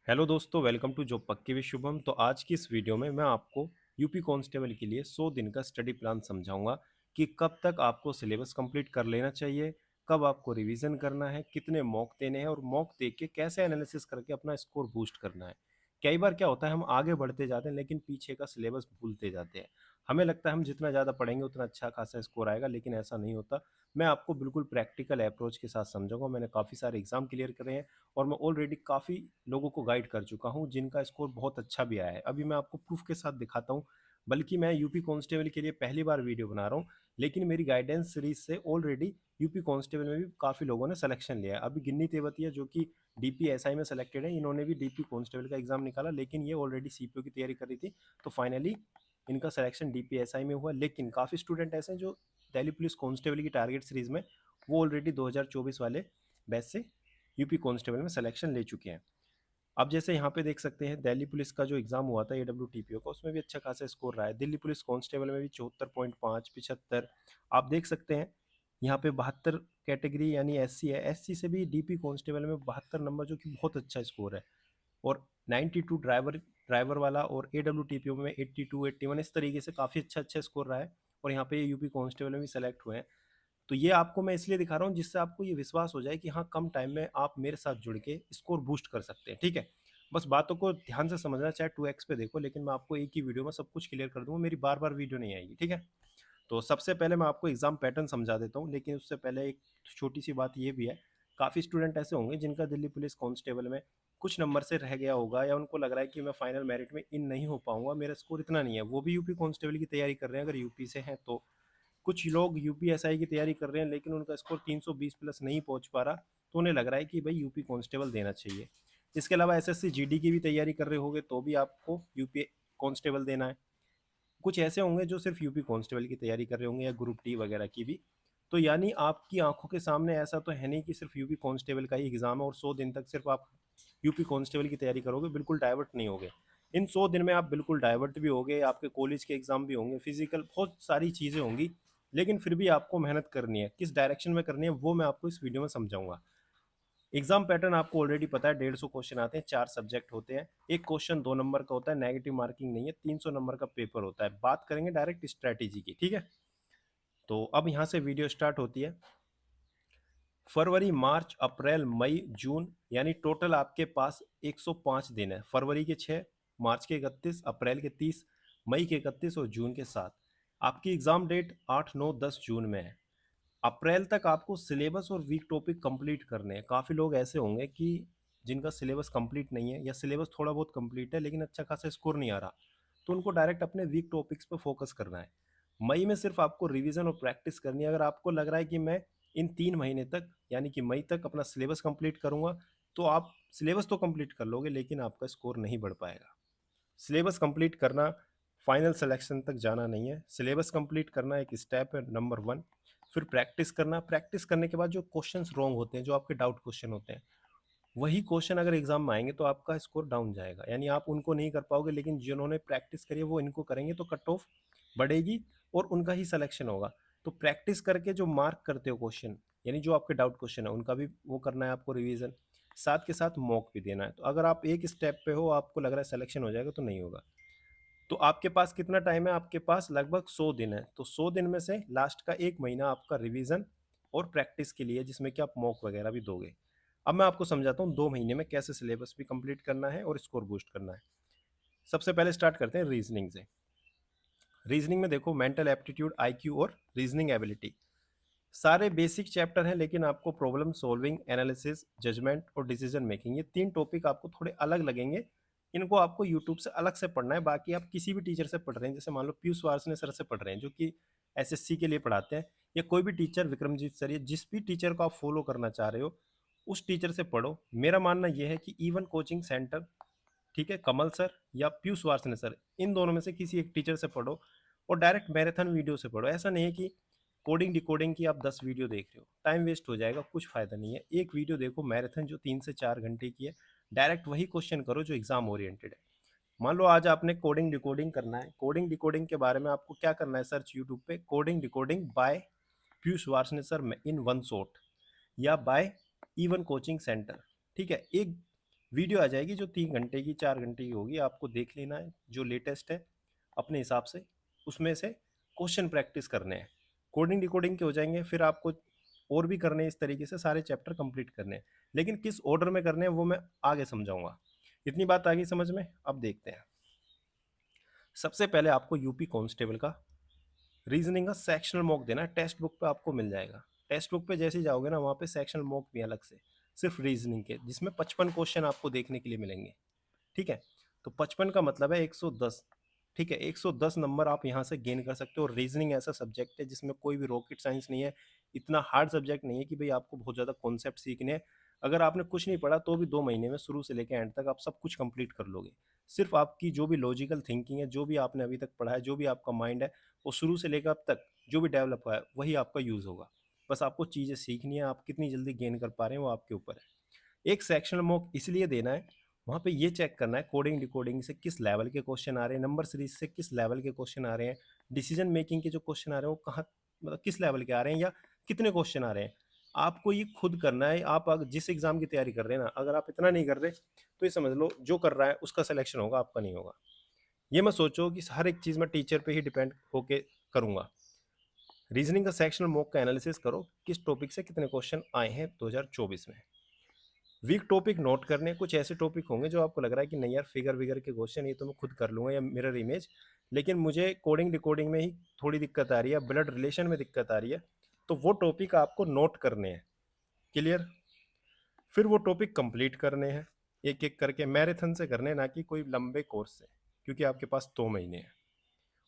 Hello दोस्तों, welcome to job पक्की with Shubham. तो आज की इस वीडियो में मैं आपको यूपी कांस्टेबल के लिए 100 दिन का स्टडी प्लान समझाऊंगा कि कब तक आपको सिलेबस कंप्लीट कर लेना चाहिए, कब आपको रिवीजन करना है, कितने मॉक देने हैं और मॉक दे के कैसे एनालिसिस करके अपना स्कोर बूस्ट करना है। कई बार क्या होता है, हम आगे बढ़ते जाते हैं लेकिन पीछे का सिलेबस भूलते जाते हैं। हमें लगता है हम जितना ज़्यादा पढ़ेंगे उतना अच्छा खासा स्कोर आएगा, लेकिन ऐसा नहीं होता। मैं आपको बिल्कुल प्रैक्टिकल अप्रोच के साथ समझाऊंगा। मैंने काफ़ी सारे एग्जाम क्लियर करे हैं और मैं ऑलरेडी काफ़ी लोगों को गाइड कर चुका हूँ जिनका स्कोर बहुत अच्छा भी आया है। अभी मैं आपको प्रूफ के साथ दिखाता हूँ। बल्कि मैं यूपी कांस्टेबल के लिए पहली बार वीडियो बना रहा हूँ, लेकिन मेरी गाइडेंस सीरीज से ऑलरेडी यूपी कांस्टेबल में भी काफ़ी लोगों ने सिलेक्शन लिया है। अभी गिन्नी तेवतिया जो कि डीपीएसआई में सेलेक्टेड है, इन्होंने भी डीपी कांस्टेबल का एग्जाम निकाला, लेकिन ये ऑलरेडी सीपीओ की तैयारी कर रही थी। तो फाइनली इनका सिलेक्शन डीपीएसआई में हुआ। लेकिन काफ़ी स्टूडेंट ऐसे हैं जो दिल्ली पुलिस कांस्टेबल की टारगेट सीरीज में वो ऑलरेडी 2024 वाले बैच से यूपी कांस्टेबल में सिलेक्शन ले चुके हैं। अब जैसे यहाँ पे देख सकते हैं, दिल्ली पुलिस का जो एग्जाम हुआ था AWTPO का, उसमें भी अच्छा खासा स्कोर रहा है। दिल्ली पुलिस कांस्टेबल में भी 74.5, 75 आप देख सकते हैं। यहाँ पे 72 कैटेगरी यानी SC है, SC से भी डीपी कांस्टेबल में 72 नंबर, जो कि बहुत अच्छा स्कोर है। और 92 ड्राइवर ड्राइवर वाला, और AWTPO में 82, 81, इस तरीके से काफ़ी अच्छा स्कोर रहा है। और यहाँ पे यूपी कांस्टेबल में भी सेलेक्ट हुए हैं। तो ये आपको मैं इसलिए दिखा रहा हूँ जिससे आपको ये विश्वास हो जाए कि हाँ, कम टाइम में आप मेरे साथ जुड़ के स्कोर बूस्ट कर सकते हैं। ठीक है, बस बातों को ध्यान से समझना, चाहे 2x पे देखो, लेकिन मैं आपको एक ही वीडियो में सब कुछ क्लियर कर दूंगा। मेरी बार बार वीडियो नहीं आएगी। ठीक है, तो सबसे पहले मैं आपको एग्जाम पैटर्न समझा देता हूँ, लेकिन उससे पहले एक छोटी सी बात ये भी है। काफ़ी स्टूडेंट ऐसे होंगे जिनका दिल्ली पुलिस कांस्टेबल में कुछ नंबर से रह गया होगा, या उनको लग रहा है कि मैं फाइनल मेरिट में इन नहीं हो पाऊंगा, मेरा स्कोर इतना नहीं है। वो भी यूपी कांस्टेबल की तैयारी कर रहे हैं अगर यूपी से हैं तो। कुछ लोग यूपीएसआई की तैयारी कर रहे हैं लेकिन उनका स्कोर 320 प्लस नहीं पहुंच पा रहा, तो उन्हें लग रहा है कि भाई यूपी कांस्टेबल देना चाहिए। इसके अलावा एसएससी जीडी की भी तैयारी कर रहे होंगे तो भी आपको यूपी कांस्टेबल देना है। कुछ ऐसे होंगे जो सिर्फ यूपी कांस्टेबल की तैयारी कर रहे होंगे, या ग्रुप टी वगैरह की भी। तो यानी आपकी आंखों के सामने ऐसा तो है नहीं कि सिर्फ यूपी कांस्टेबल का ही एग्जाम है और 100 दिन तक सिर्फ आप यूपी कांस्टेबल की तैयारी करोगे, बिल्कुल डाइवर्ट नहीं होगे। इन 100 दिन में आप बिल्कुल डाइवर्ट भी होगे, आपके कॉलेज के एग्जाम भी होंगे, फिजिकल बहुत सारी चीज़ें होंगी। लेकिन फिर भी आपको मेहनत करनी है, किस डायरेक्शन में करनी है वो मैं आपको इस वीडियो में समझाऊंगा। एग्जाम पैटर्न आपको ऑलरेडी पता है, 150 क्वेश्चन आते हैं, 4 सब्जेक्ट होते हैं। एक क्वेश्चन 2 नंबर का होता है, नेगेटिव मार्किंग नहीं है, 300 नंबर का पेपर होता है। बात करेंगे डायरेक्ट स्ट्रेटेजी की। ठीक है, तो अब यहाँ से वीडियो स्टार्ट होती है। फरवरी, मार्च, अप्रैल, मई, जून, यानी टोटल आपके पास 105 दिन है। फरवरी के 6, मार्च के 31, अप्रैल के 30, मई के 31 और जून के 7। आपकी एग्जाम डेट 8, 9, 10 जून में है। अप्रैल तक आपको सिलेबस और वीक टॉपिक कंप्लीट करने हैं। काफ़ी लोग ऐसे होंगे कि जिनका सिलेबस कंप्लीट नहीं है, या सिलेबस थोड़ा बहुत कंप्लीट है लेकिन अच्छा खासा स्कोर नहीं आ रहा, तो उनको डायरेक्ट अपने वीक टॉपिक्स पर फोकस करना है। मई में सिर्फ आपको रिवीजन और प्रैक्टिस करनी है। अगर आपको लग रहा है कि मैं इन 3 महीने तक यानी कि मई तक अपना सिलेबस कंप्लीट करूंगा, तो आप सिलेबस तो कंप्लीट कर लोगे लेकिन आपका स्कोर नहीं बढ़ पाएगा। सिलेबस कंप्लीट करना फाइनल सिलेक्शन तक जाना नहीं है। सिलेबस कंप्लीट करना एक स्टेप है, नंबर 1। फिर प्रैक्टिस करना। प्रैक्टिस करने के बाद जो क्वेश्चंस रॉन्ग होते हैं, जो आपके डाउट क्वेश्चन होते हैं, वही क्वेश्चन अगर एग्जाम में आएंगे तो आपका स्कोर डाउन जाएगा, यानी आप उनको नहीं कर पाओगे। लेकिन जिन्होंने प्रैक्टिस करी है वो इनको करेंगे तो कट ऑफ बढ़ेगी और उनका ही सिलेक्शन होगा। तो प्रैक्टिस करके जो मार्क करते हो क्वेश्चन, यानी जो आपके डाउट क्वेश्चन है, उनका भी वो करना है आपको रिवीजन। साथ के साथ मॉक भी देना है। तो अगर आप एक स्टेप पे हो, आपको लग रहा है सिलेक्शन हो जाएगा, तो नहीं होगा। तो आपके पास कितना टाइम है? आपके पास लगभग 100 दिन है। तो 100 दिन में से लास्ट का 1 महीना आपका रिवीजन और प्रैक्टिस के लिए, जिसमें कि आप मॉक वगैरह भी दोगे। अब मैं आपको समझाता हूँ 2 महीने में कैसे सिलेबस भी कंप्लीट करना है और स्कोर बूस्ट करना है। सबसे पहले स्टार्ट करते हैं रीजनिंग से। रीजनिंग में देखो, मेंटल एप्टीट्यूड, IQ और रीजनिंग एबिलिटी, सारे बेसिक चैप्टर हैं, लेकिन आपको प्रॉब्लम सॉल्विंग, एनालिसिस, जजमेंट और डिसीजन मेकिंग, ये 3 टॉपिक आपको थोड़े अलग लगेंगे। इनको आपको यूट्यूब से अलग से पढ़ना है। बाकी आप किसी भी टीचर से पढ़ रहे हैं, जैसे मान लो पीयूष वार्ष्णेय सर से पढ़ रहे हैं जो कि SSC के लिए पढ़ाते हैं, या कोई भी टीचर, विक्रमजीत सर, या जिस भी टीचर को आप फॉलो करना चाह रहे हो उस टीचर से पढ़ो। मेरा मानना यह है कि इवन कोचिंग सेंटर, ठीक है, कमल सर या पीयूष वार्ष्णेय सर, इन दोनों में से किसी एक टीचर से पढ़ो। और डायरेक्ट मैराथन वीडियो से पढ़ो। ऐसा नहीं है कि कोडिंग डिकोडिंग की आप 10 वीडियो देख रहे हो, टाइम वेस्ट हो जाएगा, कुछ फायदा नहीं है। एक वीडियो देखो मैराथन जो 3 से 4 घंटे की है, डायरेक्ट वही क्वेश्चन करो जो एग्जाम ओरिएंटेड है। मान लो आज आपने कोडिंग डिकोडिंग करना है, कोडिंग डिकोडिंग के बारे में आपको क्या करना है? सर्च यूट्यूब पे coding decoding by Piyush Varshney sir in one shot, या बाय इवन कोचिंग सेंटर। ठीक है, एक वीडियो आ जाएगी जो 3 घंटे की 4 घंटे की होगी, आपको देख लेना है जो लेटेस्ट है अपने हिसाब से, उसमें से क्वेश्चन प्रैक्टिस करने हैं। कोडिंग डिकोडिंग के हो जाएंगे, फिर आपको और भी करने हैं, इस तरीके से सारे चैप्टर कंप्लीट करने हैं, लेकिन किस ऑर्डर में करने हैं वो मैं आगे समझाऊंगा। इतनी बात आ गई समझ में। अब देखते हैं। सबसे पहले आपको यूपी कांस्टेबल का रीजनिंग का सेक्शनल मॉक देना है, टेक्स्ट बुक पे आपको मिल जाएगा। टेक्स्ट बुक पे जैसे ही जाओगे ना, वहाँ पे सेक्शनल मॉक भी अलग से सिर्फ रीजनिंग के, जिसमें 55 क्वेश्चन आपको देखने के लिए मिलेंगे। ठीक है, तो 55 का मतलब है 110। ठीक है, 110 नंबर आप यहाँ से गेन कर सकते हो। रीजनिंग ऐसा सब्जेक्ट है जिसमें कोई भी रॉकेट साइंस नहीं है, इतना हार्ड सब्जेक्ट नहीं है कि भाई आपको बहुत ज़्यादा कॉन्सेप्ट सीखने हैं। अगर आपने कुछ नहीं पढ़ा तो भी 2 महीने में शुरू से लेकर एंड तक आप सब कुछ कंप्लीट कर लोगे। सिर्फ आपकी जो भी लॉजिकल थिंकिंग है, जो भी आपने अभी तक पढ़ा है, जो भी आपका माइंड है, वो शुरू से लेकर अब तक जो भी डेवलप हुआ है वही आपका यूज़ होगा। बस आपको चीज़ें सीखनी है, आप कितनी जल्दी गेन कर पा रहे हैं वो आपके ऊपर है। एक सेक्शनल मॉक इसलिए देना है, वहाँ पे ये चेक करना है कोडिंग डिकोडिंग से किस लेवल के क्वेश्चन आ रहे हैं, नंबर सीरीज से किस लेवल के क्वेश्चन आ रहे हैं, डिसीजन मेकिंग के जो क्वेश्चन आ रहे हैं वो कहाँ, मतलब किस लेवल के आ रहे हैं या कितने क्वेश्चन आ रहे हैं। आपको ये खुद करना है। आप अगर जिस एग्जाम की तैयारी कर रहे हैं ना, अगर आप इतना नहीं कर रहे तो ये समझ लो जो कर रहा है उसका सिलेक्शन होगा, आपका नहीं होगा। ये मत सोचो कि हर एक चीज़ में टीचर पे ही डिपेंड होके करूँगा। रीजनिंग का सेक्शनल मॉक का एनालिसिस करो, किस टॉपिक से कितने क्वेश्चन आए हैं 2024 में। वीक टॉपिक नोट करने, कुछ ऐसे टॉपिक होंगे जो आपको लग रहा है कि नहीं यार फिगर विगर के क्वेश्चन ये तो मैं खुद कर लूँगा या मिरर इमेज, लेकिन मुझे कोडिंग डिकोडिंग में ही थोड़ी दिक्कत आ रही है, ब्लड रिलेशन में दिक्कत आ रही है, तो वो टॉपिक आपको नोट करने हैं। क्लियर। फिर वो टॉपिक कंप्लीट करने हैं, एक एक करके मैराथन से करने हैं, ना कि कोई लंबे कोर्स से, क्योंकि आपके पास 2 महीने हैं।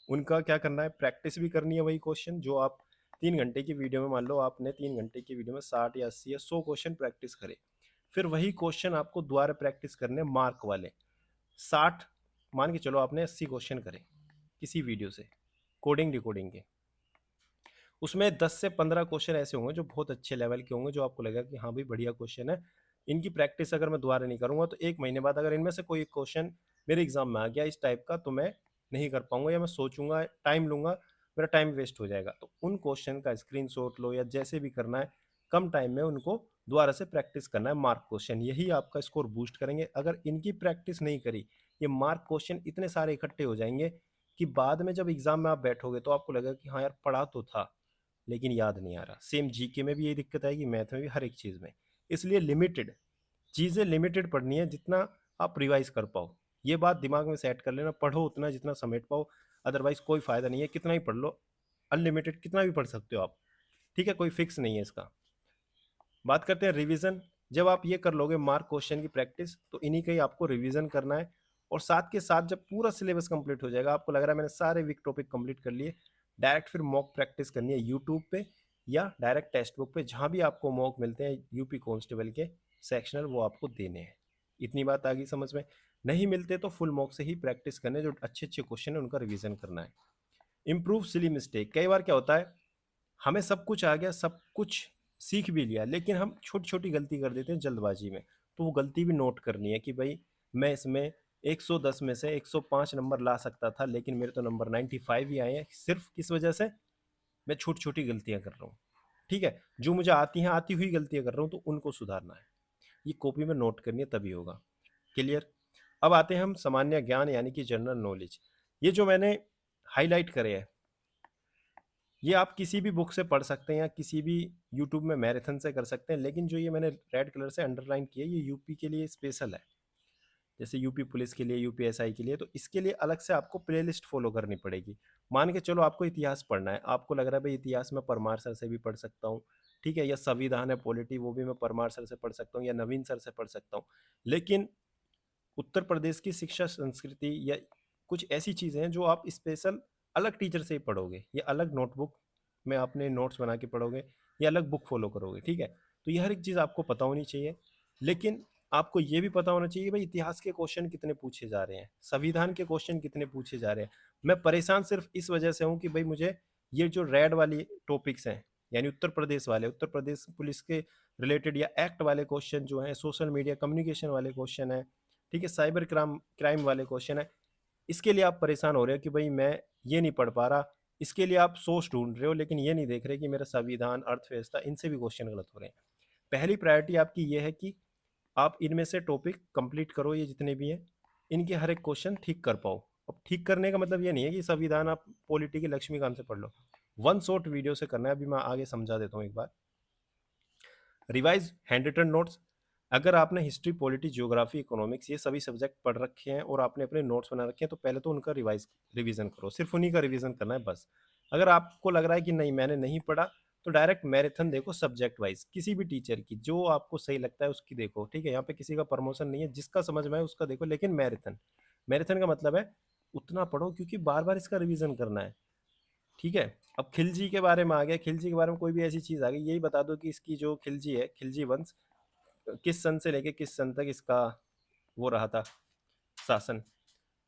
उनका क्या करना है, प्रैक्टिस भी करनी है वही क्वेश्चन जो आप 3 घंटे की वीडियो में, मान लो आपने 3 घंटे की वीडियो में 60 या 80 या 100 क्वेश्चन प्रैक्टिस करे, फिर वही क्वेश्चन आपको दोबारा प्रैक्टिस करने मार्क वाले 60। मान के चलो आपने 80 क्वेश्चन करे किसी वीडियो से कोडिंग डिकोडिंग के, उसमें 10 से 15 क्वेश्चन ऐसे होंगे जो बहुत अच्छे लेवल के होंगे, जो आपको लगेगा कि हाँ भाई बढ़िया क्वेश्चन है, इनकी प्रैक्टिस अगर मैं दोबारा नहीं करूंगा तो 1 महीने बाद अगर इनमें से कोई एक क्वेश्चन मेरे एग्जाम में आ गया इस टाइप का, तो मैं नहीं कर पाऊंगा या मैं सोचूंगा टाइम लूंगा, मेरा टाइम वेस्ट हो जाएगा। तो उन क्वेश्चन का स्क्रीनशॉट लो या जैसे भी करना है, कम टाइम में उनको दोबारा से प्रैक्टिस करना है मार्क क्वेश्चन, यही आपका स्कोर बूस्ट करेंगे। अगर इनकी प्रैक्टिस नहीं करी, ये मार्क क्वेश्चन इतने सारे इकट्ठे हो जाएंगे कि बाद में जब एग्जाम में आप बैठोगे तो आपको लगेगा कि हाँ यार पढ़ा तो था लेकिन याद नहीं आ रहा। सेम जीके में भी यही दिक्कत आएगी, मैथ में भी, हर एक चीज़ में। इसलिए लिमिटेड चीज़ें, लिमिटेड पढ़नी है, जितना आप रिवाइज कर पाओ। ये बात दिमाग में सेट कर लेना, पढ़ो उतना जितना समेट पाओ, अदरवाइज कोई फ़ायदा नहीं है, कितना ही पढ़ लो, अनलिमिटेड कितना भी पढ़ सकते हो आप। ठीक है, कोई फिक्स नहीं है इसका। बात करते हैं रिवीजन। जब आप ये कर लोगे मार्क क्वेश्चन की प्रैक्टिस, तो इन्हीं का ही आपको रिवीजन करना है। और साथ के साथ जब पूरा सिलेबस कंप्लीट हो जाएगा, आपको लग रहा है मैंने सारे वीक टॉपिक कंप्लीट कर लिए, डायरेक्ट फिर मॉक प्रैक्टिस करनी है यूट्यूब पे या डायरेक्ट टेक्स्ट बुक पे, जहाँ भी आपको मॉक मिलते हैं यूपी कांस्टेबल के सेक्शनल, वो आपको देने हैं। इतनी बात आ गई समझ में। नहीं मिलते तो फुल मॉक से ही प्रैक्टिस करने, जो अच्छे अच्छे क्वेश्चन है उनका रिवीजन करना है। Improve silly mistake. कई बार क्या होता है, हमें सब कुछ आ गया, सब कुछ सीख भी लिया, लेकिन हम छोटी छोटी गलती कर देते हैं जल्दबाजी में। तो वो गलती भी नोट करनी है कि भाई मैं इसमें 110 में से 105 नंबर ला सकता था, लेकिन मेरे तो नंबर 95 ही आए हैं, सिर्फ किस वजह से, मैं छोटी छोटी गलतियां कर रहा हूँ। ठीक है, जो मुझे आती हैं, आती हुई गलतियां कर रहा हूँ, तो उनको सुधारना है। ये कॉपी में नोट करनी है, तभी होगा। क्लियर। अब आते हैं हम सामान्य ज्ञान यानी कि जनरल नॉलेज। ये जो मैंने हाईलाइट करे हैं, ये आप किसी भी बुक से पढ़ सकते हैं या किसी भी यूट्यूब में मैराथन से कर सकते हैं, लेकिन जो ये मैंने रेड कलर से अंडरलाइन किया है, ये यूपी के लिए स्पेशल है। जैसे यूपी पुलिस के लिए, यूपीएसआई के लिए, तो इसके लिए अलग से आपको प्लेलिस्ट फॉलो करनी पड़ेगी। मान के चलो आपको इतिहास पढ़ना है, आपको लग रहा है भाई इतिहास में परमार सर से भी पढ़ सकता हूँ, ठीक है, या संविधान है पॉलिटी, वो भी मैं परमार सर से पढ़ सकता हूँ या नवीन सर से पढ़ सकता हूँ। लेकिन उत्तर प्रदेश की शिक्षा संस्कृति या कुछ ऐसी चीज़ें हैं जो आप स्पेशल अलग टीचर से ही पढ़ोगे, या अलग नोटबुक में आपने नोट्स बना के पढ़ोगे, या अलग बुक फॉलो करोगे। ठीक है, तो ये हर एक चीज़ आपको पता होनी चाहिए। लेकिन आपको ये भी पता होना चाहिए भाई इतिहास के क्वेश्चन कितने पूछे जा रहे हैं, संविधान के क्वेश्चन कितने पूछे जा रहे हैं। मैं परेशान सिर्फ इस वजह से हूँ कि भाई मुझे ये जो रेड वाली टॉपिक्स हैं, यानी उत्तर प्रदेश वाले, उत्तर प्रदेश पुलिस के रिलेटेड या एक्ट वाले क्वेश्चन जो हैं, सोशल मीडिया कम्युनिकेशन वाले क्वेश्चन है, ठीक है, साइबर क्राइम वाले क्वेश्चन है, इसके लिए आप परेशान हो रहे हो कि भाई मैं ये नहीं पढ़ पा रहा। इसके लिए आप सोर्स ढूंढ रहे हो, लेकिन ये नहीं देख रहे कि मेरा संविधान, अर्थव्यवस्था, इनसे भी क्वेश्चन गलत हो रहे हैं। पहली प्रायोरिटी आपकी ये है कि आप इनमें से टॉपिक कंप्लीट करो, ये जितने भी हैं इनके हर एक क्वेश्चन ठीक कर पाओ। अब ठीक करने का मतलब ये नहीं है कि संविधान आप पॉलिटी की लक्ष्मीकांत से पढ़ लो, वन शॉट वीडियो से करना है। अभी मैं आगे समझा देता हूँ एक बार। Revise hand written notes. अगर आपने हिस्ट्री, पॉलिटी, ज्योग्राफी, इकोनॉमिक्स ये सभी सब्जेक्ट पढ़ रखे हैं और आपने अपने नोट्स बना रखे हैं, तो पहले तो उनका रिवीजन करो, सिर्फ उन्हीं का रिवीजन करना है बस। अगर आपको लग रहा है कि नहीं मैंने नहीं पढ़ा, तो डायरेक्ट मैराथन देखो सब्जेक्ट वाइज, किसी भी टीचर की जो आपको सही लगता है उसकी देखो, ठीक है। यहाँ पे किसी का प्रमोशन नहीं है, जिसका समझ में है उसका देखो, लेकिन मैराथन, मैराथन का मतलब है उतना पढ़ो क्योंकि बार बार इसका रिवीजन करना है, ठीक है। अब खिलजी के बारे में आ गया, खिलजी के बारे में कोई भी ऐसी चीज आ गई, यही बता दो कि इसकी जो खिलजी है, खिलजी वंश किस सन से लेके किस सन तक इसका वो रहा था शासन,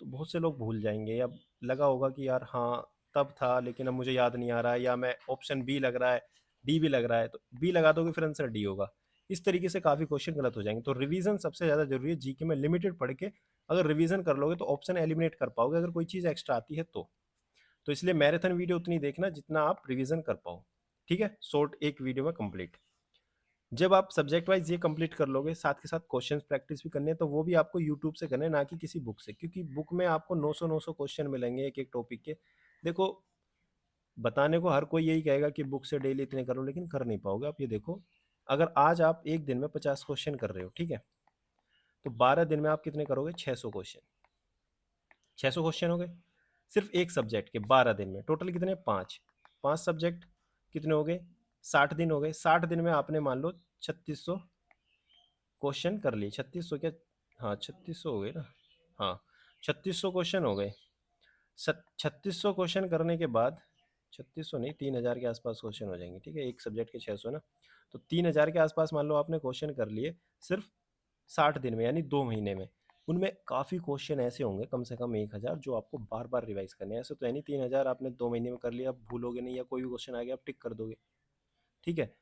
तो बहुत से लोग भूल जाएंगे। अब लगा होगा कि यार हाँ तब था, लेकिन अब मुझे याद नहीं आ रहा है, या मैं ऑप्शन बी लग रहा है, डी भी लग रहा है, तो बी लगा दोगे फिर आंसर डी होगा। इस तरीके से काफी क्वेश्चन गलत हो जाएंगे। तो रिवीजन सबसे ज्यादा जरूरी है जीके में। लिमिटेड पढ़ के अगर रिवीजन कर लोगे तो ऑप्शन एलिमिनेट कर पाओगे, अगर कोई चीज एक्स्ट्रा आती है तो इसलिए मैराथन वीडियो उतनी देखना जितना आप रिवीजन कर पाओ, ठीक है, शॉर्ट एक वीडियो में कंप्लीट। जब आप सब्जेक्ट वाइज ये कंप्लीट कर लोगे, साथ के साथ क्वेश्चंस प्रैक्टिस भी करने हैं, तो वो भी आपको यूट्यूब से करने हैं, ना कि किसी बुक से, क्योंकि बुक में आपको 900 क्वेश्चन मिलेंगे एक एक टॉपिक के। देखो, बताने को हर कोई यही कहेगा कि बुक से डेली इतने करो, लेकिन कर नहीं पाओगे। आप ये देखो, अगर आज आप एक दिन में 50 क्वेश्चन कर रहे हो, ठीक है, तो 12 दिन में आप कितने करोगे? 600 क्वेश्चन। 600 क्वेश्चन हो गए सिर्फ एक सब्जेक्ट के 12 दिन में। टोटल कितने? 5। 5 सब्जेक्ट कितने हो गए? 60 दिन हो गए। 60 दिन में आपने मान लो 3600 क्वेश्चन कर लिए। 3600 क्या, हाँ 3600 हो गए ना, हाँ 3600 क्वेश्चन हो गए। 3600 क्वेश्चन करने के बाद, 3600 नहीं, 3000 के आसपास क्वेश्चन हो जाएंगे, ठीक है, एक सब्जेक्ट के 600 ना, तो 3000 के आसपास मान लो आपने क्वेश्चन कर लिए सिर्फ 60 दिन में, यानी 2 महीने में। उनमें काफ़ी क्वेश्चन ऐसे होंगे, कम से कम 1000, जो आपको बार बार रिवाइज करने हैं। ऐसे तो यानी 3000 आपने 2 महीने में कर लिया, आप भूलोगे नहीं, या कोई भी क्वेश्चन आ गया आप टिक कर दोगे, ठीक है।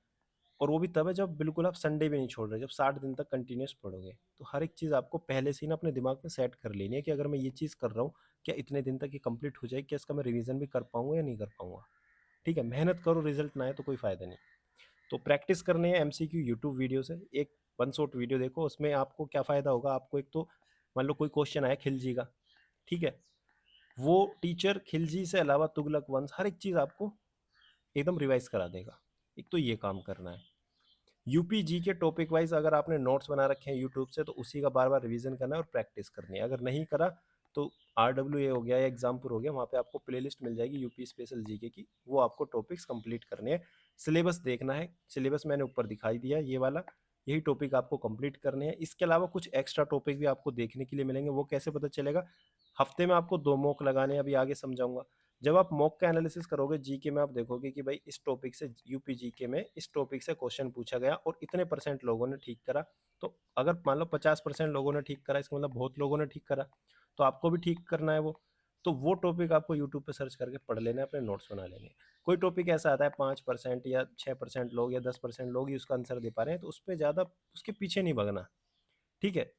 और वो भी तब है जब बिल्कुल आप संडे भी नहीं छोड़ रहे, जब 60 दिन तक कंटिन्यूस पढ़ोगे। तो हर एक चीज़ आपको पहले से ही ना अपने दिमाग में सेट कर लेनी है कि अगर मैं ये चीज़ कर रहा हूँ, क्या इतने दिन तक ये कंप्लीट हो जाएगी, क्या इसका मैं रिवीजन भी कर पाऊंगा या नहीं कर पाऊंगा, ठीक है। मेहनत करो, रिजल्ट ना आए तो कोई फ़ायदा नहीं। तो प्रैक्टिस करने हैं एमसीक्यू यूट्यूब वीडियो से। एक वन शॉट वीडियो देखो, उसमें आपको क्या फ़ायदा होगा, आपको एक तो मान लो कोई क्वेश्चन आया खिलजी का, ठीक है, वो टीचर खिलजी से अलावा तुगलक वंश हर एक चीज़ आपको एकदम रिवाइज करा देगा। एक तो ये काम करना है। यूपी जी के टॉपिक वाइज अगर आपने नोट्स बना रखे हैं यूट्यूब से, तो उसी का बार बार रिवीजन करना है और प्रैक्टिस करनी है। अगर नहीं करा तो RWA हो गया या एग्जामपुर हो गया, वहाँ पे आपको प्लेलिस्ट मिल जाएगी यूपी स्पेशल जीके की, वो आपको टॉपिक्स कंप्लीट करने हैं। सिलेबस देखना है, सिलेबस मैंने ऊपर दिखाई दिया ये वाला, यही टॉपिक आपको कंप्लीट करने हैं। इसके अलावा कुछ एक्स्ट्रा टॉपिक भी आपको देखने के लिए मिलेंगे, वो कैसे पता चलेगा? हफ्ते में आपको 2 मॉक लगाने हैं, अभी आगे समझाऊंगा। जब आप मॉक का एनालिसिस करोगे जीके में, आप देखोगे कि भाई इस टॉपिक से, यूपी जीके में इस टॉपिक से क्वेश्चन पूछा गया और इतने परसेंट लोगों ने ठीक करा। तो अगर मान लो 50% लोगों ने ठीक करा, इसका मतलब बहुत लोगों ने ठीक करा, तो आपको भी ठीक करना है वो। तो वो टॉपिक आपको यूट्यूब पे सर्च करके पढ़ लेना है, अपने नोट्स बना लेने हैं। कोई टॉपिक ऐसा आता है 5% या 6% लोग या 10% लोग ही उसका आंसर दे पा रहे हैं, तो उस पर ज़्यादा उसके पीछे नहीं भगना, ठीक है।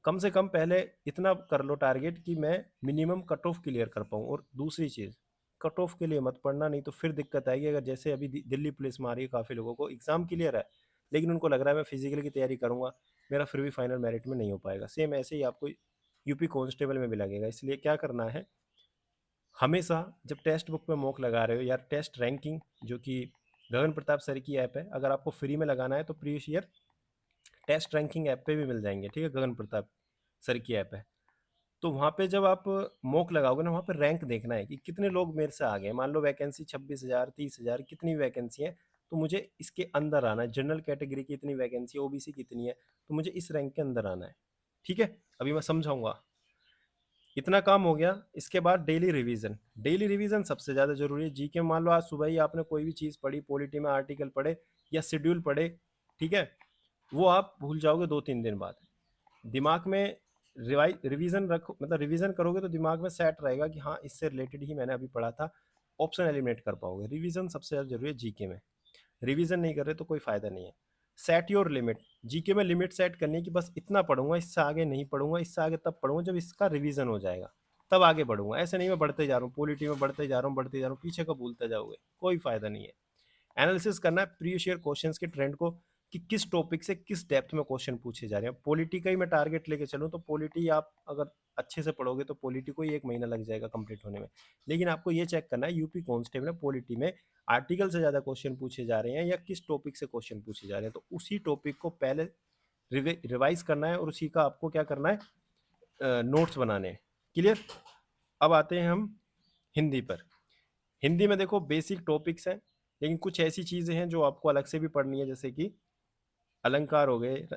कम से कम पहले इतना कर लो टारगेट कि मैं मिनिमम कट ऑफ क्लियर कर पाऊँ। और दूसरी चीज़, कट ऑफ के लिए मत पढ़ना, नहीं तो फिर दिक्कत आएगी। अगर जैसे अभी दिल्ली पुलिस में आ रही है, काफ़ी लोगों को एग्ज़ाम क्लियर है, लेकिन उनको लग रहा है मैं फिजिकल की तैयारी करूँगा, मेरा फिर भी फाइनल मेरिट में नहीं हो पाएगा। सेम ऐसे ही आपको यूपी कांस्टेबल में भी लगेगा। इसलिए क्या करना है, हमेशा जब टेक्स्ट बुक में मॉक लगा रहे हो, या टेस्ट रैंकिंग जो कि गगन प्रताप सर की ऐप है, अगर आपको फ्री में लगाना है तो previous year test ranking app पे भी मिल जाएंगे, ठीक है, गगन प्रताप सर की ऐप है। तो वहाँ पे जब आप मॉक लगाओगे ना, वहाँ पे रैंक देखना है कि कितने लोग मेरे से आ गए। मान लो वैकेंसी 26,000, 30,000, कितनी वैकेंसी है, तो मुझे इसके अंदर आना है। जनरल कैटेगरी की इतनी वैकेंसी है, ओबीसी कितनी है, तो मुझे इस रैंक के अंदर आना है, ठीक है। अभी मैं समझाऊंगा। इतना काम हो गया। इसके बाद डेली रिवीजन। डेली रिवीजन सबसे ज़्यादा जरूरी है जीके में। मान लो आज सुबह ही आपने कोई भी चीज़ पढ़ी, पॉलिटी में आर्टिकल पढ़े या शेड्यूल पढ़े, ठीक है, वो आप भूल जाओगे 2-3 दिन बाद। दिमाग में रिवीजन रखो, मतलब रिवीजन करोगे तो दिमाग में सेट रहेगा कि हाँ इससे रिलेटेड ही मैंने अभी पढ़ा था, ऑप्शन एलिमिनेट कर पाओगे। रिवीजन सबसे ज़्यादा जरूरी है जीके में। रिवीजन नहीं कर रहे तो कोई फायदा नहीं है। Set your limit. जीके में लिमिट सेट करनी है कि बस इतना पढ़ूंगा, इससे आगे नहीं पढ़ूंगा, इससे आगे तब पढ़ूंगा जब इसका रिवीजन हो जाएगा, तब आगे बढ़ूंगा। ऐसे नहीं मैं बढ़ते जा रहा हूँ, पॉलिटी में बढ़ते जा रहा हूँ, बढ़ते जा रहा हूँ, पीछे का भूलते जाओगे, कोई फायदा नहीं है। एनालिसिस करना है प्रीवियस ईयर क्वेश्चंस के ट्रेंड को, कि किस टॉपिक से किस डेप्थ में क्वेश्चन पूछे जा रहे हैं। पॉलिटी का ही मैं टारगेट लेके चलूँ तो पॉलिटी आप अगर अच्छे से पढ़ोगे तो पॉलिटी को ही 1 महीना लग जाएगा कंप्लीट होने में। लेकिन आपको ये चेक करना है यूपी कांस्टेबल में पॉलिटी में आर्टिकल से ज़्यादा क्वेश्चन पूछे जा रहे हैं या किस टॉपिक से क्वेश्चन पूछे जा रहे हैं। तो उसी टॉपिक को पहले रिवाइज़ करना है और उसी का आपको क्या करना है, नोट्स बनाने हैं। क्लियर? अब आते हैं हम हिंदी पर। हिंदी में देखो बेसिक टॉपिक्स हैं, लेकिन कुछ ऐसी चीज़ें हैं जो आपको अलग से भी पढ़नी है, जैसे कि अलंकार हो गए,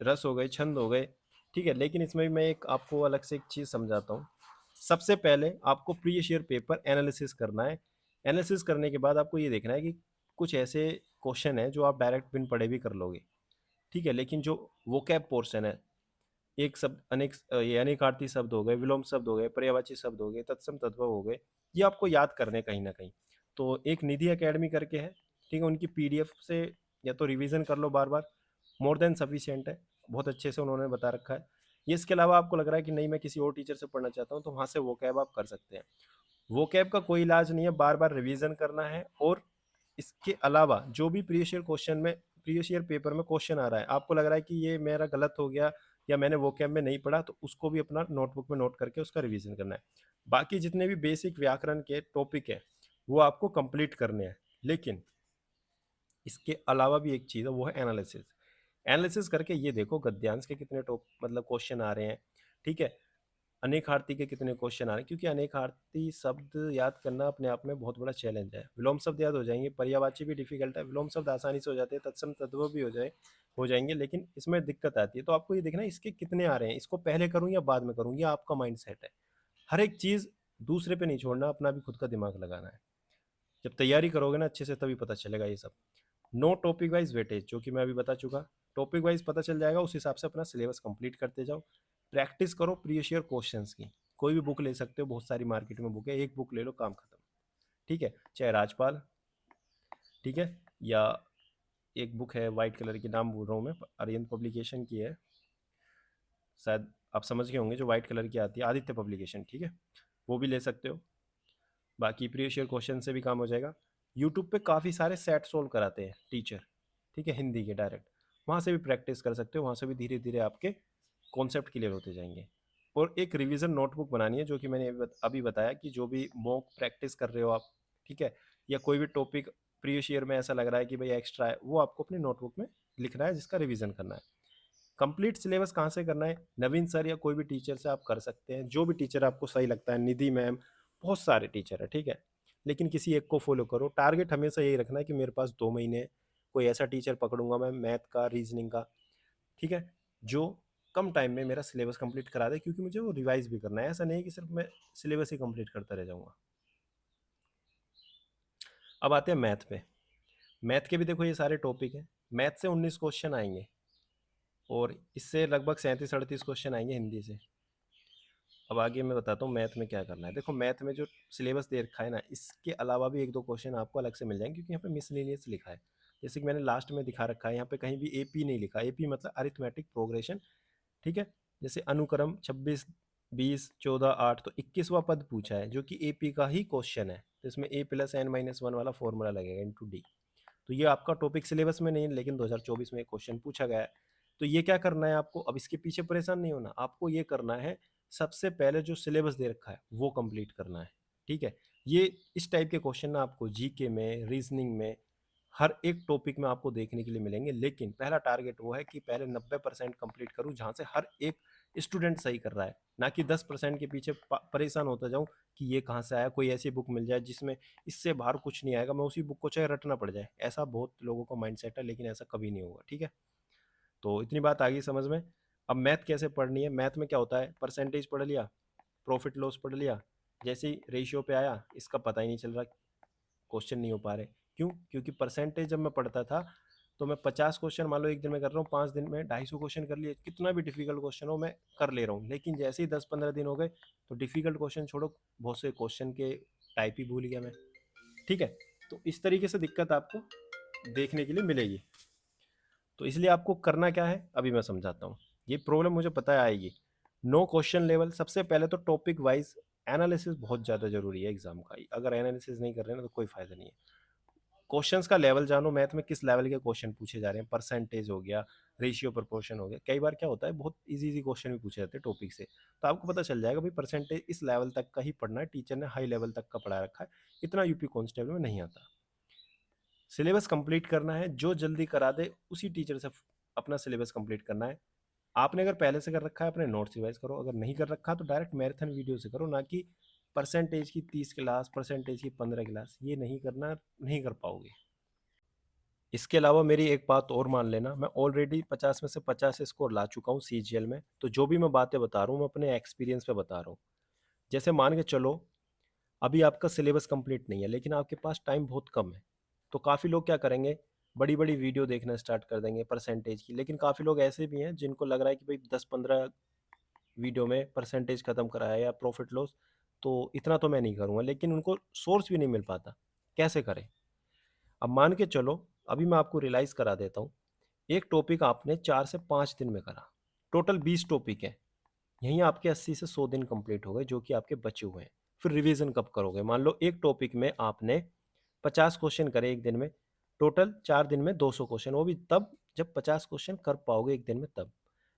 रस हो गए, छंद हो गए, ठीक है। लेकिन इसमें भी मैं एक आपको अलग से एक चीज़ समझाता हूँ। सबसे पहले आपको प्रीवियस ईयर पेपर एनालिसिस करना है। एनालिसिस करने के बाद आपको ये देखना है कि कुछ ऐसे क्वेश्चन हैं जो आप डायरेक्ट बिन पढ़े भी कर लोगे, ठीक है। लेकिन जो वोकैब पोर्शन है, एक शब्द अनेक ये अनेकार्थी शब्द हो गए, विलोम शब्द हो गए, पर्यायवाची शब्द हो गए, तत्सम तद्भव हो गए, ये आपको याद करने हैं कहीं ना कहीं। तो एक निधि एकेडमी करके है, ठीक है, उनकी पीडीएफ से या तो रिवीजन कर लो बार बार, मोर देन सफिशियंट है, बहुत अच्छे से उन्होंने बता रखा है। ये इसके अलावा आपको लग रहा है कि नहीं मैं किसी और टीचर से पढ़ना चाहता हूँ, तो वहाँ से वो कैब आप कर सकते हैं। वो कैब का कोई इलाज नहीं है, बार बार रिवीजन करना है। और इसके अलावा जो भी प्रीवियस ईयर क्वेश्चन में, प्रीवियस ईयर पेपर में क्वेश्चन आ रहा है, आपको लग रहा है कि ये मेरा गलत हो गया या मैंने वो कैब में नहीं पढ़ा, तो उसको भी अपना नोटबुक में नोट करके उसका रिवीजन करना है। बाकी जितने भी बेसिक व्याकरण के टॉपिक है वो आपको कंप्लीट करने हैं। लेकिन इसके अलावा भी एक चीज़ है, वो है एनालिसिस। एनालिसिस करके ये देखो गद्यांश के कितने टॉप मतलब क्वेश्चन आ रहे हैं, ठीक है, अनेकार्थी के कितने क्वेश्चन आ रहे हैं, क्योंकि अनेकार्थी शब्द याद करना अपने आप में बहुत बड़ा चैलेंज है। विलोम शब्द याद हो जाएंगे, पर्यायवाची भी डिफिकल्ट है, विलोम शब्द आसानी से हो जाते हैं, तत्सम तद्भव भी हो जाएंगे, लेकिन इसमें दिक्कत आती है। तो आपको ये देखना है इसके कितने आ रहे हैं, इसको पहले करूँ या बाद में करूँ, ये आपका माइंड सेट है। हर एक चीज़ दूसरे पे नहीं छोड़ना, अपना भी खुद का दिमाग लगाना है। जब तैयारी करोगे ना अच्छे से तभी पता चलेगा ये सब। नो टॉपिक वाइज वेटेज, जो कि मैं अभी बता चुका, टॉपिक वाइज पता चल जाएगा, उस हिसाब से अपना सिलेबस कंप्लीट करते जाओ। प्रैक्टिस करो प्रीवियस ईयर क्वेश्चंस की, कोई भी बुक ले सकते हो, बहुत सारी मार्केट में बुक है, एक बुक ले लो काम खत्म, ठीक है। चाहे राजपाल, ठीक है, या एक बुक है वाइट कलर की, नाम भूल रहा हूँ मैं, अरियंत पब्लिकेशन की है, शायद आप समझ गए होंगे, जो वाइट कलर की आती है, आदित्य पब्लिकेशन, ठीक है, वो भी ले सकते हो। बाकी प्रीवियस ईयर क्वेश्चन से भी काम हो जाएगा। यूट्यूब पे काफ़ी सारे सेट सोल्व कराते हैं टीचर, ठीक है, हिंदी के डायरेक्ट, वहाँ से भी प्रैक्टिस कर सकते हो, वहाँ से भी धीरे धीरे आपके कॉन्सेप्ट क्लियर होते जाएंगे। और एक रिवीजन नोटबुक बनानी है, जो कि मैंने अभी बताया कि जो भी मॉक प्रैक्टिस कर रहे हो आप, ठीक है, या कोई भी टॉपिक प्रीवियस ईयर में ऐसा लग रहा है कि भाई एक्स्ट्रा है, वो आपको अपनी नोटबुक में लिखना है, जिसका रिवीजन करना है। कंप्लीट सिलेबस कहाँ से करना है, नवीन सर या कोई भी टीचर से आप कर सकते हैं, जो भी टीचर आपको सही लगता है, निधि मैम, बहुत सारे टीचर है, ठीक है। लेकिन किसी एक को फॉलो करो, टारगेट हमेशा यही रखना है कि मेरे पास 2 महीने कोई ऐसा टीचर पकड़ूंगा मैं मैथ का, रीजनिंग का, ठीक है, जो कम टाइम में मेरा सिलेबस कंप्लीट करा दे, क्योंकि मुझे वो रिवाइज भी करना है, ऐसा नहीं कि सिर्फ मैं सिलेबस ही कंप्लीट करता रह जाऊंगा। अब आते हैं मैथ पे। मैथ के भी देखो ये सारे टॉपिक हैं, मैथ से 19 क्वेश्चन आएंगे और इससे लगभग 37-38 क्वेश्चन आएंगे हिंदी से। अब आगे मैं बताता हूँ मैथ में क्या करना है। देखो मैथ में जो सिलेबस दे रखा है ना, इसके अलावा भी 1-2 क्वेश्चन आपको अलग से मिल जाएंगे, क्योंकि यहाँ पे मिसलेनियस लिखा है। जैसे कि मैंने लास्ट में दिखा रखा है, यहाँ पे कहीं भी एपी नहीं लिखा, एपी मतलब अरिथमेटिक प्रोग्रेशन, ठीक है। जैसे अनुक्रम 26, 20, 14, 8, तो 21वां पद पूछा है, जो कि एपी का ही क्वेश्चन है, तो इसमें a+n-1 वाला फॉर्मूला लगेगा इंटू डी। तो ये आपका टॉपिक सिलेबस में नहीं है, लेकिन 2024 में एक क्वेश्चन पूछा गया है। तो ये क्या करना है आपको, अब इसके पीछे परेशान नहीं होना, आपको ये करना है सबसे पहले जो सिलेबस दे रखा है वो कंप्लीट करना है, ठीक है। ये इस टाइप के क्वेश्चन ना आपको जीके में, रीजनिंग में, हर एक टॉपिक में आपको देखने के लिए मिलेंगे। लेकिन पहला टारगेट वो है कि पहले 90% कंप्लीट करूं, जहां से हर एक स्टूडेंट सही कर रहा है, ना कि 10% के पीछे परेशान होता जाऊं कि ये कहाँ से आया। कोई ऐसी बुक मिल जाए जिसमें इससे बाहर कुछ नहीं आएगा, मैं उसी बुक को चाहे रटना पड़ जाए, ऐसा बहुत लोगों का माइंडसेट है, लेकिन ऐसा कभी नहीं होगा, ठीक है। तो इतनी बात आ गई समझ में। अब मैथ कैसे पढ़नी है, मैथ में क्या होता है, परसेंटेज पढ़ लिया, प्रॉफिट लॉस पढ़ लिया, जैसे ही रेशियो पे आया इसका पता ही नहीं चल रहा, क्वेश्चन नहीं हो पा रहे। क्यों? क्योंकि परसेंटेज जब मैं पढ़ता था तो मैं 50 क्वेश्चन मान लो एक दिन में कर रहा हूँ, 5 दिन में 250 क्वेश्चन कर लिए, कितना भी डिफिकल्ट क्वेश्चन हो मैं कर ले रहा हूँ। लेकिन जैसे ही 10-15 दिन हो गए तो डिफिकल्ट क्वेश्चन छोड़ो, बहुत से क्वेश्चन के टाइप ही भूल गया मैं, ठीक है। तो इस तरीके से दिक्कत आपको देखने के लिए मिलेगी। तो इसलिए आपको करना क्या है अभी मैं समझाता हूँ। ये प्रॉब्लम मुझे पता है आएगी। नो क्वेश्चन लेवल, सबसे पहले तो टॉपिक वाइज एनालिसिस बहुत ज़्यादा जरूरी है एग्जाम का। अगर एनालिसिस नहीं कर रहे हैं ना तो कोई फायदा नहीं है। क्वेश्चंस का लेवल जानो, मैथ में किस लेवल के क्वेश्चन पूछे जा रहे हैं, परसेंटेज हो गया, रेशियो प्रोपोर्शन हो गया। कई बार क्या होता है, बहुत इजी इजी क्वेश्चन भी पूछे जाते हैं टॉपिक से, तो आपको पता चल जाएगा भाई परसेंटेज इस लेवल तक का ही पढ़ना है, टीचर ने हाई लेवल तक का पढ़ा रखा है, इतना यूपी कांस्टेबल में नहीं आता। सिलेबस कंप्लीट करना है, जो जल्दी करा दे उसी टीचर से अपना सिलेबस कंप्लीट करना है। आपने अगर पहले से कर रखा है अपने नोट्स रिवाइज करो, अगर नहीं कर रखा तो डायरेक्ट मैराथन वीडियो से करो, ना कि परसेंटेज की 30 क्लास, परसेंटेज की 15 क्लास, ये नहीं करना, नहीं कर पाओगे। इसके अलावा मेरी एक बात और मान लेना, मैं ऑलरेडी 50 में से 50 स्कोर ला चुका हूँ सीजीएल में, तो जो भी मैं बातें बता रहा हूँ मैं अपने एक्सपीरियंस पे बता रहा हूँ। जैसे मान के चलो अभी आपका सिलेबस कंप्लीट नहीं है लेकिन आपके पास टाइम बहुत कम है, तो काफ़ी लोग क्या करेंगे, बड़ी बड़ी वीडियो देखना स्टार्ट कर देंगे परसेंटेज की। लेकिन काफ़ी लोग ऐसे भी हैं जिनको लग रहा है कि भाई 10-15 वीडियो में परसेंटेज खत्म कराया या प्रॉफिट लॉस, तो इतना तो मैं नहीं करूँगा, लेकिन उनको सोर्स भी नहीं मिल पाता, कैसे करें। अब मान के चलो, अभी मैं आपको रियलाइज़ करा देता हूँ, एक टॉपिक आपने 4 से 5 दिन में करा, टोटल 20 टॉपिक है, यहीं आपके 80 से 100 दिन कंप्लीट हो गए जो कि आपके बचे हुए हैं। फिर रिवीजन कब करोगे? मान लो एक टॉपिक में आपने 50 क्वेश्चन करे एक दिन में, टोटल 4 दिन में 200 क्वेश्चन, वो भी तब जब 50 क्वेश्चन कर पाओगे एक दिन में तब।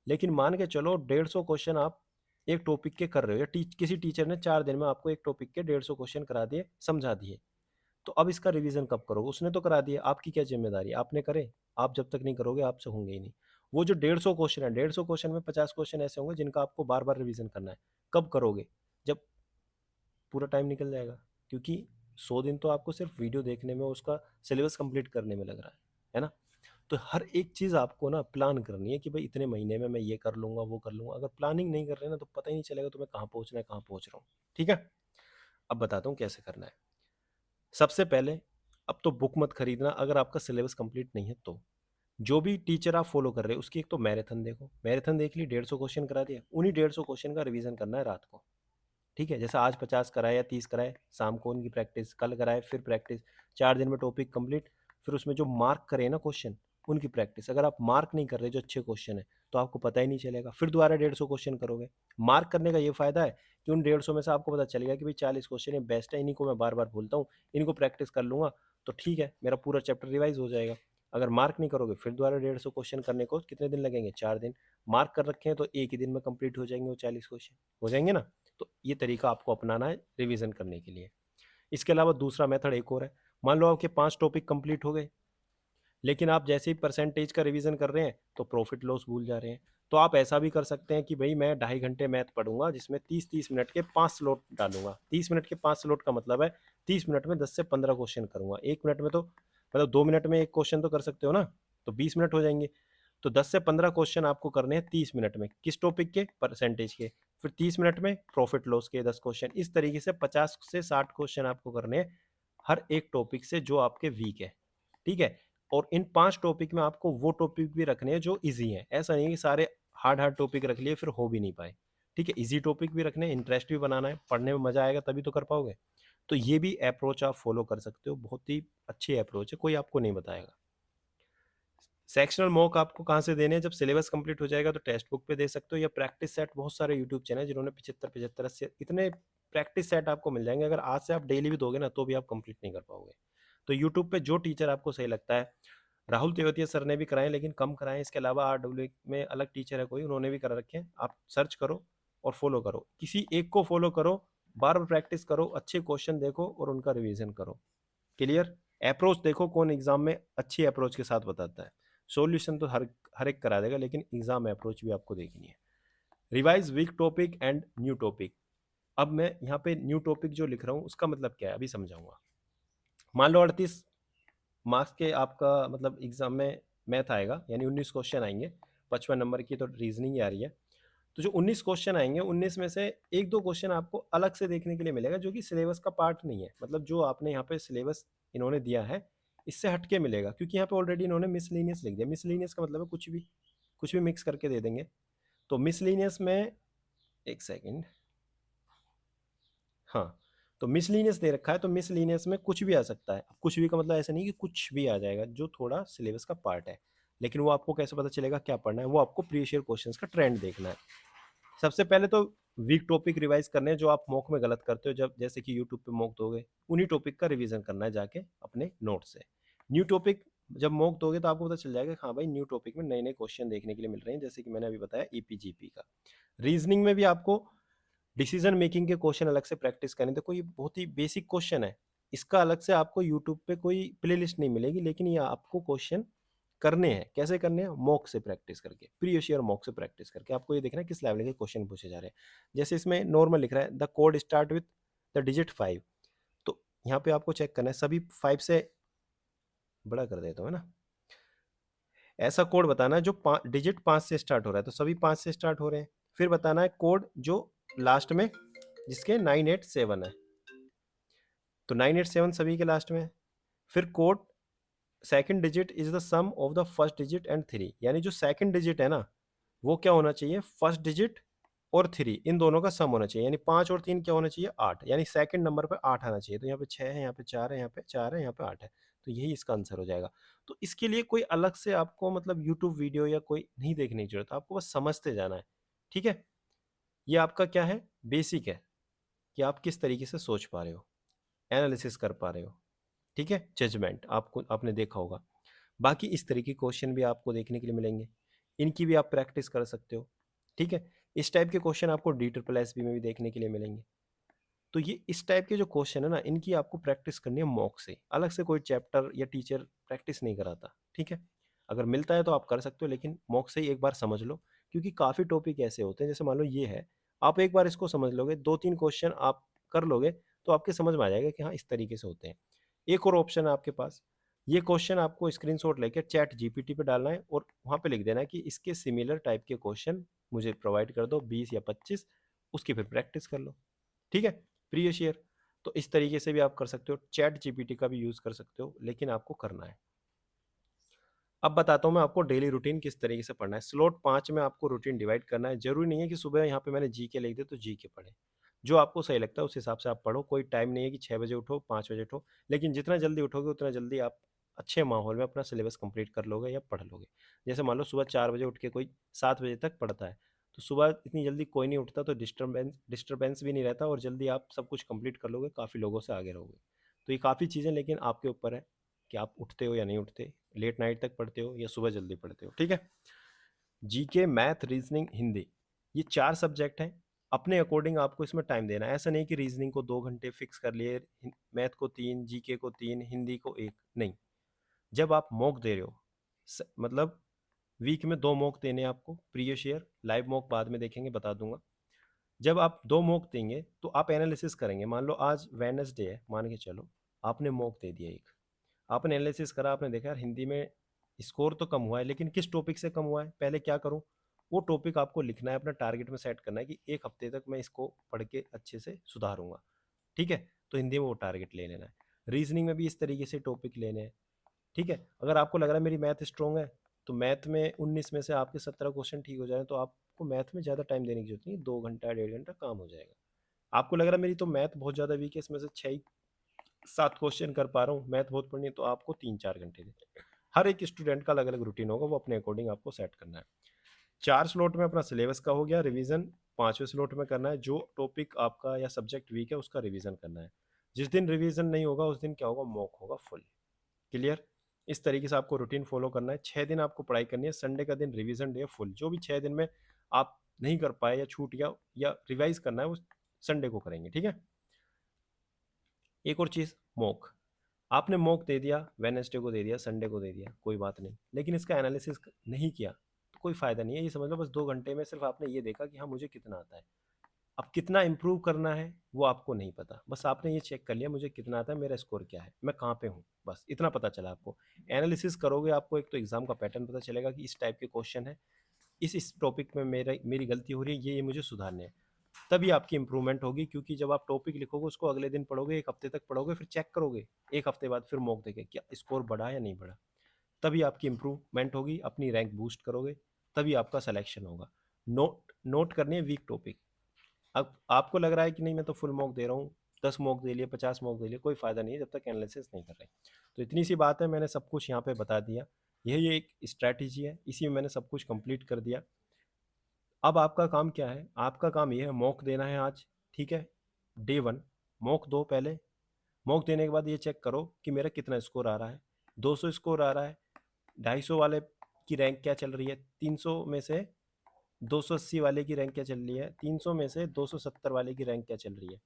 लेकिन मान के चलो 150 क्वेश्चन आप एक टॉपिक के कर रहे हो, या किसी टीचर ने 4 दिन में आपको एक टॉपिक के 150 क्वेश्चन करा दिए, समझा दिए। तो अब इसका रिवीजन कब करोगे? उसने तो करा दिया, आपकी क्या ज़िम्मेदारी है? आपने करे, आप जब तक नहीं करोगे आपसे होंगे ही नहीं। वो जो 150 क्वेश्चन है, 150 क्वेश्चन में 50 क्वेश्चन ऐसे होंगे जिनका आपको बार-बार रिवीजन करना है। कब करोगे? जब पूरा टाइम निकल जाएगा। क्योंकि 100 दिन तो आपको सिर्फ वीडियो देखने में, उसका सिलेबस कंप्लीट करने में लग रहा है ना? तो हर एक चीज़ आपको ना प्लान करनी है कि भाई इतने महीने में मैं ये कर लूँगा, वो कर लूँगा। अगर प्लानिंग नहीं कर रहे ना तो पता ही नहीं चलेगा तुम्हें कहाँ पहुँचना है, कहाँ पहुँच रहा हूँ। ठीक है? अब बताता हूँ कैसे करना है। सबसे पहले, अब तो बुक मत खरीदना अगर आपका सिलेबस कंप्लीट नहीं है तो। जो भी टीचर आप फॉलो कर रहे हो उसकी एक तो मैराथन देखो, मैराथन देख ली, 150 क्वेश्चन करा दिया, उन्हीं 150 क्वेश्चन का रिवीजन करना है रात को। ठीक है, जैसे आज 50 कराए या 30 कराए, शाम को उनकी प्रैक्टिस, कल कराए फिर प्रैक्टिस, 4 दिन में टॉपिक कंप्लीट। फिर उसमें जो मार्क करे ना क्वेश्चन, उनकी प्रैक्टिस। अगर आप मार्क नहीं कर रहे जो अच्छे क्वेश्चन है तो आपको पता ही नहीं चलेगा, फिर दोबारा 150 क्वेश्चन करोगे। मार्क करने का ये फायदा है कि उन 150 में से आपको पता चलेगा कि भाई 40 क्वेश्चन ये बेस्ट है, इन्हीं को मैं बार बार भूलता हूँ, इनको प्रैक्टिस कर लूंगा तो ठीक है, मेरा पूरा चैप्टर रिवाइज हो जाएगा। अगर मार्क नहीं करोगे फिर दोबारा 150 क्वेश्चन करने को कितने दिन लगेंगे? 4 दिन। मार्क कर रखे हैं तो एक ही दिन में कंप्लीट हो जाएंगे वो 40 क्वेश्चन, हो जाएंगे ना? तो ये तरीका आपको अपनाना है रिवीजन करने के लिए। इसके अलावा दूसरा मेथड एक और है। मान लो आपके 5 टॉपिक कंप्लीट हो गए, लेकिन आप जैसे ही परसेंटेज का रिवीजन कर रहे हैं तो प्रॉफिट लॉस भूल जा रहे हैं। तो आप ऐसा भी कर सकते हैं कि भाई मैं 2.5 घंटे मैथ पढ़ूंगा जिसमें 30-30 मिनट के 5 स्लॉट डालूंगा। 30 मिनट के 5 स्लॉट का मतलब है 30 मिनट में 10 से 15 क्वेश्चन करूंगा। 1 मिनट में तो मतलब 2 मिनट में एक क्वेश्चन तो कर सकते हो ना, तो 20 मिनट हो जाएंगे। तो 10 से 15 क्वेश्चन आपको करने हैं 30 मिनट में, किस टॉपिक के? परसेंटेज के। फिर 30 मिनट में प्रॉफिट लॉस के 10 क्वेश्चन। इस तरीके से 50 से 60 क्वेश्चन आपको करने हैं हर एक टॉपिक से जो आपके वीक है। ठीक है? और इन 5 टॉपिक में आपको वो टॉपिक भी रखने हैं जो ईज़ी हैं। ऐसा नहीं है कि सारे हार्ड-हार्ड टॉपिक रख लिए फिर हो भी नहीं पाए। ठीक है? ईज़ी टॉपिक भी रखने हैं, इंटरेस्ट भी बनाना है, पढ़ने में मज़ा आएगा तभी तो कर पाओगे। तो ये भी अप्रोच आप फॉलो कर सकते हो, बहुत ही अच्छी अप्रोच है, कोई आपको नहीं बताएगा। सेक्शनल मॉक आपको कहाँ से देने हैं? जब सिलेबस कंप्लीट हो जाएगा तो टेक्स्ट बुक पे दे सकते हो, या प्रैक्टिस सेट, बहुत सारे यूट्यूब चैनल जिन्होंने 75-75 80 इतने प्रैक्टिस सेट आपको मिल जाएंगे। अगर आज से आप डेली भी दोगे ना तो भी आप कंप्लीट नहीं कर पाओगे। तो यूट्यूब पे जो टीचर आपको सही लगता है, राहुल तेवतिया सर ने भी कराए लेकिन कम कराए, इसके अलावा आरडब्ल्यू में अलग टीचर है कोई, उन्होंने भी करा रखे हैं। आप सर्च करो और फॉलो करो, किसी एक को फॉलो करो, बार बार प्रैक्टिस करो, अच्छे क्वेश्चन देखो और उनका रिवीजन करो। क्लियर? अप्रोच देखो कौन एग्जाम में अच्छी अप्रोच के साथ बताता है। सॉल्यूशन तो हर हर एक करा देगा, लेकिन एग्जाम अप्रोच भी आपको देखनी है। Revise weak topic and new topic. अब मैं यहाँ पे न्यू टॉपिक जो लिख रहा हूँ उसका मतलब क्या है अभी समझाऊंगा। मान लो 38 मार्क्स के आपका मतलब एग्जाम में मैथ आएगा, यानी 19 क्वेश्चन आएंगे, 55 नंबर की तो रीजनिंग ही आ रही है। तो जो 19 क्वेश्चन आएंगे 19 में से एक दो क्वेश्चन आपको अलग से देखने के लिए मिलेगा जो कि सिलेबस का पार्ट नहीं है, मतलब जो आपने यहाँ पे सिलेबस इन्होंने दिया है इससे हटके मिलेगा, क्योंकि यहाँ पे ऑलरेडी इन्होंने मिसलीनियस लिख दिया। मिसलीनियस का मतलब है कुछ भी मिक्स करके दे देंगे। तो मिसलीनियस में, एक सेकेंड, हाँ, तो मिसलीनियस दे रखा है तो मिसलीनियस में कुछ भी आ सकता है। कुछ भी का मतलब ऐसा नहीं कि कुछ भी आ जाएगा, जो थोड़ा सिलेबस का पार्ट है। लेकिन वो आपको कैसे पता चलेगा क्या पढ़ना है? वो आपको प्रीवियस ईयर क्वेश्चंस का ट्रेंड देखना है। सबसे पहले तो वीक टॉपिक रिवाइज करने हैं जो आप मॉक में गलत करते हो, जब जैसे कि यूट्यूब पे मॉक दोगे उन्हीं टॉपिक का रिवीजन करना है जाके अपने नोट से। न्यू टॉपिक जब मॉक दोगे तो आपको पता चल जाएगा कि हाँ भाई न्यू टॉपिक में नए नए क्वेश्चन देखने के लिए मिल रहे हैं, जैसे कि मैंने अभी बताया ईपीजीपी का। रीजनिंग में भी आपको डिसीजन मेकिंग के क्वेश्चन अलग से प्रैक्टिस करनी, देखो ये बहुत ही बेसिक क्वेश्चन है, इसका अलग से आपको यूट्यूब पे कोई प्लेलिस्ट नहीं मिलेगी, लेकिन ये आपको क्वेश्चन करने हैं। कैसे करने हैं? मॉक से प्रैक्टिस करके, प्रीवियस ईयर मॉक से प्रैक्टिस करके आपको ये देखना है किस लेवल के क्वेश्चन पूछे जा रहे हैं। जैसे इसमें नॉर्मल लिख रहा है the code start with the digit 5, तो यहाँ पे आपको चेक करना है सभी 5 से, बड़ा कर देता हूँ है ना, ऐसा कोड बताना है जो डिजिट 5 से स्टार्ट हो रहा है, तो सभी 5 से स्टार्ट हो रहे हैं। फिर बताना है कोड जो लास्ट में जिसके 987 है, तो 987 सभी के लास्ट में है। फिर code second digit is the sum of the first digit and 3, यानी जो सेकंड डिजिट है ना वो क्या होना चाहिए, फर्स्ट डिजिट और 3 इन दोनों का सम होना चाहिए, यानी 5 और 3 क्या होना चाहिए, 8, यानी सेकंड नंबर पर 8 आना चाहिए। तो यहाँ पे 6 है, यहाँ पे 4 है, यहाँ पे 4 है, यहाँ पे 8 है, तो यही इसका आंसर हो जाएगा। तो इसके लिए कोई अलग से आपको मतलब यूट्यूब वीडियो या कोई नहीं देखने की जरूरत, आपको बस समझते जाना है। ठीक है, ये आपका क्या है, बेसिक है कि आप किस तरीके से सोच पा रहे हो, एनालिसिस कर पा रहे हो। ठीक है, जजमेंट आपको आपने देखा होगा। बाकी इस तरह के क्वेश्चन भी आपको देखने के लिए मिलेंगे, इनकी भी आप प्रैक्टिस कर सकते हो। ठीक है, इस टाइप के क्वेश्चन आपको डी ट्रिपल एस बी में भी देखने के लिए मिलेंगे। तो ये इस टाइप के जो क्वेश्चन है ना, इनकी आपको प्रैक्टिस करनी है मॉक से, अलग से कोई चैप्टर या टीचर प्रैक्टिस नहीं कराता। ठीक है, अगर मिलता है तो आप कर सकते हो, लेकिन मॉक से ही एक बार समझ लो, क्योंकि काफ़ी टॉपिक ऐसे होते हैं, जैसे मान लो ये है, आप एक बार इसको समझ लोगे, 2-3 क्वेश्चन आप कर लोगे तो आपके समझ में आ जाएगा कि हाँ इस तरीके से होते हैं। एक और ऑप्शन है आपके पास, ये क्वेश्चन आपको स्क्रीनशॉट लेके चैट जीपीटी पे डालना है और वहाँ पे लिख देना है कि इसके सिमिलर टाइप के क्वेश्चन मुझे प्रोवाइड कर दो 20 या 25, उसकी फिर प्रैक्टिस कर लो। ठीक है, प्रीवियस ईयर। तो इस तरीके से भी आप कर सकते हो, चैट जीपीटी का भी यूज़ कर सकते हो, लेकिन आपको करना है। अब बताता हूँ मैं आपको डेली रूटीन किस तरीके से पढ़ना है। स्लॉट 5 में आपको रूटीन डिवाइड करना है। जरूरी नहीं है कि सुबह यहाँ पे मैंने जी के लिख दिया तो जी के पढ़े, जो आपको सही लगता है उस हिसाब से आप पढ़ो। कोई टाइम नहीं है कि 6 बजे उठो 5 बजे उठो, लेकिन जितना जल्दी उठोगे उतना जल्दी आप अच्छे माहौल में अपना सिलेबस कंप्लीट कर लोगे या पढ़ लोगे। जैसे मान लो सुबह 4 बजे उठ के कोई 7 बजे तक पढ़ता है, तो सुबह इतनी जल्दी कोई नहीं उठता, तो डिस्टर्बेंस भी नहीं रहता और जल्दी आप सब कुछ कंप्लीट कर लोगे, काफ़ी लोगों से आगे रहोगे। तो ये काफ़ी चीज़ें लेकिन आपके ऊपर है कि आप उठते हो या नहीं उठते, लेट नाइट तक पढ़ते हो या सुबह जल्दी पढ़ते हो। ठीक है, जीके, मैथ, रीजनिंग, हिंदी, ये 4 सब्जेक्ट हैं। अपने अकॉर्डिंग आपको इसमें टाइम देना है। ऐसा नहीं कि रीजनिंग को 2 घंटे फिक्स कर लिए, मैथ को 3, जीके को 3, हिंदी को 1, नहीं। जब आप मॉक दे रहे हो, मतलब वीक में 2 मॉक देने हैं आपको, प्रीवियस ईयर लाइव मॉक बाद में देखेंगे, बता दूंगा। जब आप 2 मॉक देंगे तो आप एनालिसिस करेंगे। मान लो आज वेडनेसडे है, मान के चलो, आपने मॉक दे दिया एक, आपने एनालिसिस करा, आपने देखा यार हिंदी में स्कोर तो कम हुआ है, लेकिन किस टॉपिक से कम हुआ है, पहले क्या करूं, वो टॉपिक आपको लिखना है, अपना टारगेट में सेट करना है कि 1 हफ्ते तक मैं इसको पढ़ के अच्छे से सुधारूंगा। ठीक है, तो हिंदी में वो टारगेट ले लेना है। रीजनिंग में भी इस तरीके से टॉपिक लेने हैं। ठीक है, अगर आपको लग रहा है मेरी मैथ स्ट्रॉन्ग है, तो मैथ में 19 में से आपके 17 क्वेश्चन ठीक हो जाए, तो आपको मैथ में ज़्यादा टाइम देने की जरूरत नहीं, 2 घंटा 1.5 घंटा काम हो जाएगा। आपको लग रहा है मेरी तो मैथ बहुत ज़्यादा वीक है, इसमें से 6-7 क्वेश्चन कर पा रहा हूँ, मैथ बहुत पढ़नी है, तो आपको 3-4 घंटे देते। हर एक स्टूडेंट का अलग अलग रूटीन होगा, वो अपने अकॉर्डिंग आपको सेट करना है। 4 स्लॉट में अपना सिलेबस का हो गया रिवीजन, 5वें स्लॉट में करना है जो टॉपिक आपका या सब्जेक्ट वीक है उसका रिवीजन करना है। जिस दिन रिवीजन नहीं होगा उस दिन क्या होगा, मॉक होगा फुल। क्लियर? इस तरीके से आपको रूटीन फॉलो करना है। 6 दिन आपको पढ़ाई करनी है, संडे का दिन रिवीजन डे है फुल। जो भी 6 दिन में आप नहीं कर पाए या छूट गया या रिवाइज करना है, वो संडे को करेंगे। ठीक है, एक और चीज़, मॉक, आपने मॉक दे दिया, वेडनेसडे को दे दिया, संडे को दे दिया, कोई बात नहीं, लेकिन इसका एनालिसिस नहीं किया तो कोई फ़ायदा नहीं है। ये समझ लो बस 2 घंटे में सिर्फ आपने ये देखा कि हाँ मुझे कितना आता है। अब कितना इम्प्रूव करना है वो आपको नहीं पता, बस आपने ये चेक कर लिया मुझे कितना आता है, मेरा स्कोर क्या है, मैं कहाँ पे हूँ, बस इतना पता चला आपको। एनालिसिस करोगे आपको एक तो एग्जाम का पैटर्न पता चलेगा कि इस टाइप के क्वेश्चन है, इस टॉपिक में मेरी गलती हो रही है, ये मुझे सुधारने हैं। तभी आपकी इंप्रूवमेंट होगी, क्योंकि जब आप टॉपिक लिखोगे उसको अगले दिन पढ़ोगे, 1 हफ्ते तक पढ़ोगे, फिर चेक करोगे 1 हफ्ते बाद, फिर मॉक देके क्या स्कोर बढ़ा या नहीं बढ़ा, तभी आपकी इंप्रूवमेंट होगी, अपनी रैंक बूस्ट करोगे, तभी आपका सिलेक्शन होगा। नोट नोट करनी है वीक टॉपिक। अब आपको लग रहा है कि नहीं मैं तो फुल मॉक दे रहा हूँ, 10 मॉक दे लिए, 50 मॉक दे लिए, कोई फ़ायदा नहीं है जब तक एनालिसिस नहीं कर रहे। तो इतनी सी बात है, मैंने सब कुछ यहाँ पे बता दिया। यही एक स्ट्रैटेजी है, इसी में मैंने सब कुछ कंप्लीट कर दिया। अब आपका काम क्या है, आपका काम ये है मॉक देना है आज। ठीक है, डे 1 मॉक दो पहले। मॉक देने के बाद ये चेक करो कि मेरा कितना स्कोर आ रहा है। 200 स्कोर आ रहा है, 250 वाले की रैंक क्या चल रही है, 300 में से 280 वाले की रैंक क्या चल रही है, 300 में से 270 वाले की रैंक क्या चल रही है।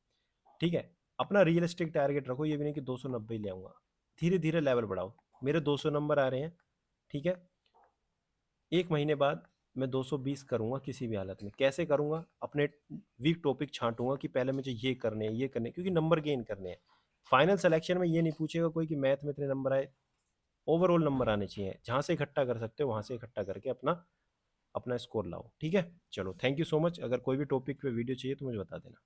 ठीक है, अपना रियलिस्टिक टारगेट रखो, ये भी नहीं कि 290 ले आऊंगा। धीरे धीरे लेवल बढ़ाओ। मेरे 200 नंबर आ रहे हैं, ठीक है, एक महीने बाद मैं 220 करूंगा किसी भी हालत में। कैसे करूंगा, अपने वीक टॉपिक छांटूंगा कि पहले मुझे ये करने हैं, ये करने हैं, क्योंकि नंबर गेन करने हैं। फाइनल सिलेक्शन में ये नहीं पूछेगा कोई कि मैथ में इतने नंबर आए, ओवरऑल नंबर आने चाहिए। जहां से इकट्ठा कर सकते हो वहां से इकट्ठा करके अपना अपना स्कोर लाओ। ठीक है, चलो थैंक यू सो मच। अगर कोई भी टॉपिक पे वीडियो चाहिए तो मुझे बता देना।